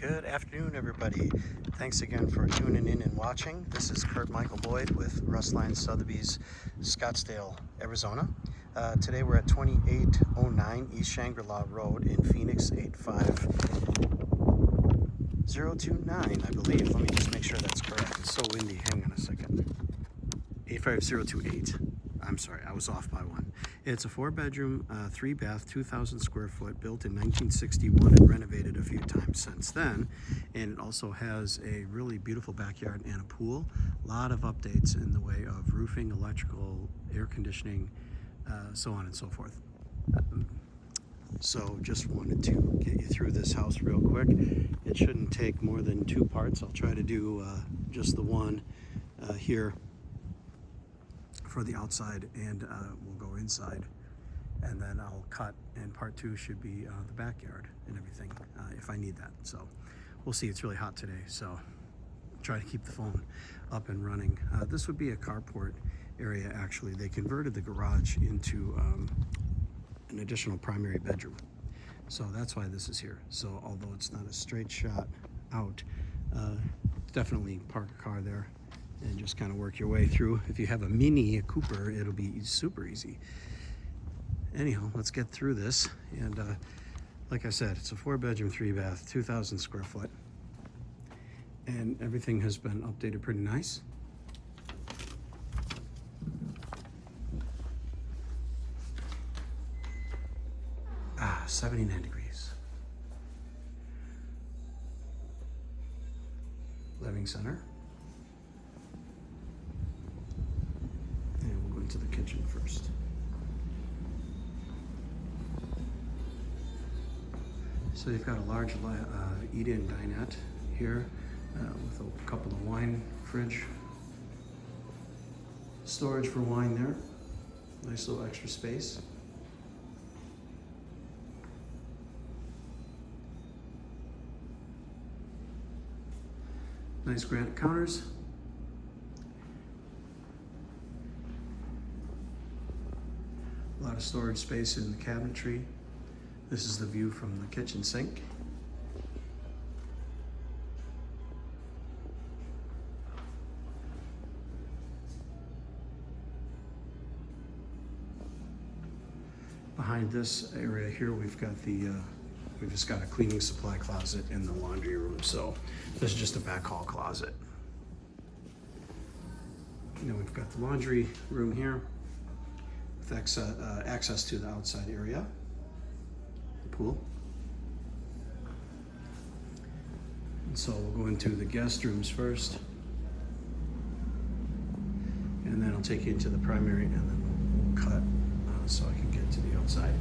Good afternoon, everybody. Thanks again for tuning in and watching. This is Kurt Michael Boyd with Rustline Sotheby's, Scottsdale, Arizona. Today we're at 2809 E Shangri La Road in Phoenix, 85029, I believe. Let me just make sure that's correct. It's so windy. Hang on a second. 85028. I'm sorry, I was off by one. It's a 4-bedroom, 3-bath, 2,000 square foot, built in 1961 and renovated a few times since then. And it also has a really beautiful backyard and a pool. A lot of updates in the way of roofing, electrical, air conditioning, so on and so forth. So just wanted to get you through this house real quick. It shouldn't take more than 2 parts. I'll try to do just the one here for the outside, and we'll go inside, and then I'll cut, and part 2 should be the backyard and everything if I need that. So we'll see. It's really hot today, so try to keep the phone up and running. This would be a carport area. Actually, they converted the garage into an additional primary bedroom, so that's why this is here. So although it's not a straight shot out, definitely park a car there and just kind of work your way through. If you have a Cooper, it'll be super easy. Anyhow, let's get through this. And like I said, it's a 4-bedroom, 3-bath, 2,000 square foot. And everything has been updated pretty nice. Ah, 79 degrees. Living center. To the kitchen first. So you've got a large eat-in dinette here with a couple of wine fridge, storage for wine there. Nice little extra space. Nice granite counters. A lot of storage space in the cabinetry. This is the view from the kitchen sink. Behind this area here, we've just got a cleaning supply closet in the laundry room. So this is just a back hall closet. And then we've got the laundry room here, access to the outside area, the pool. And so we'll go into the guest rooms first, and then I'll take you into the primary, and then we'll cut so I can get to the outside.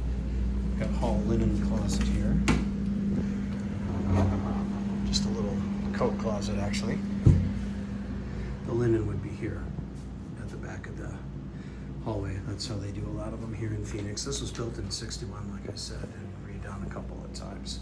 We've got a hall linen closet here, just a little coat closet actually. The linen would be here at the back of the hallway. That's how they do a lot of them here in Phoenix. This was built in '61, like I said, and redone a couple of times.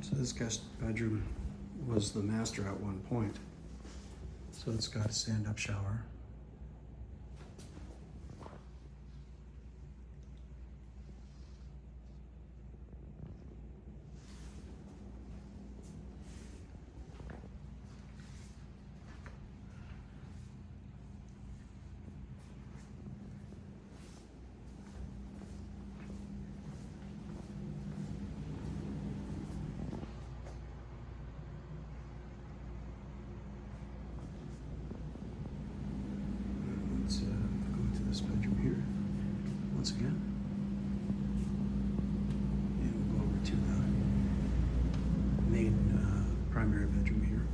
So this guest bedroom was the master at one point. So it's got a stand-up shower. Let's go into this bedroom here once again, and we'll go over to the main primary bedroom here.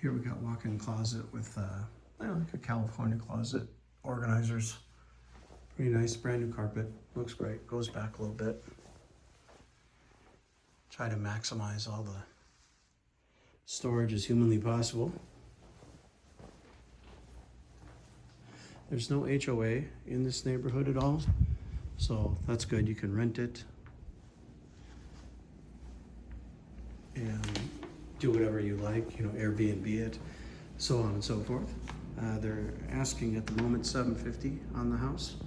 Here we got walk-in closet with like a California closet, organizers. Pretty nice, brand new carpet. Looks great. Goes back a little bit. Try to maximize all the storage as humanly possible. There's no HOA in this neighborhood at all, so that's good. You can rent it and do whatever you like, you know, Airbnb it, so on and so forth. They're asking at the moment $750 on the house,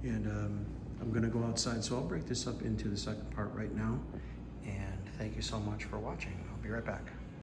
and I'm gonna go outside, so I'll break this up into the second part right now. And thank you so much for watching. I'll be right back.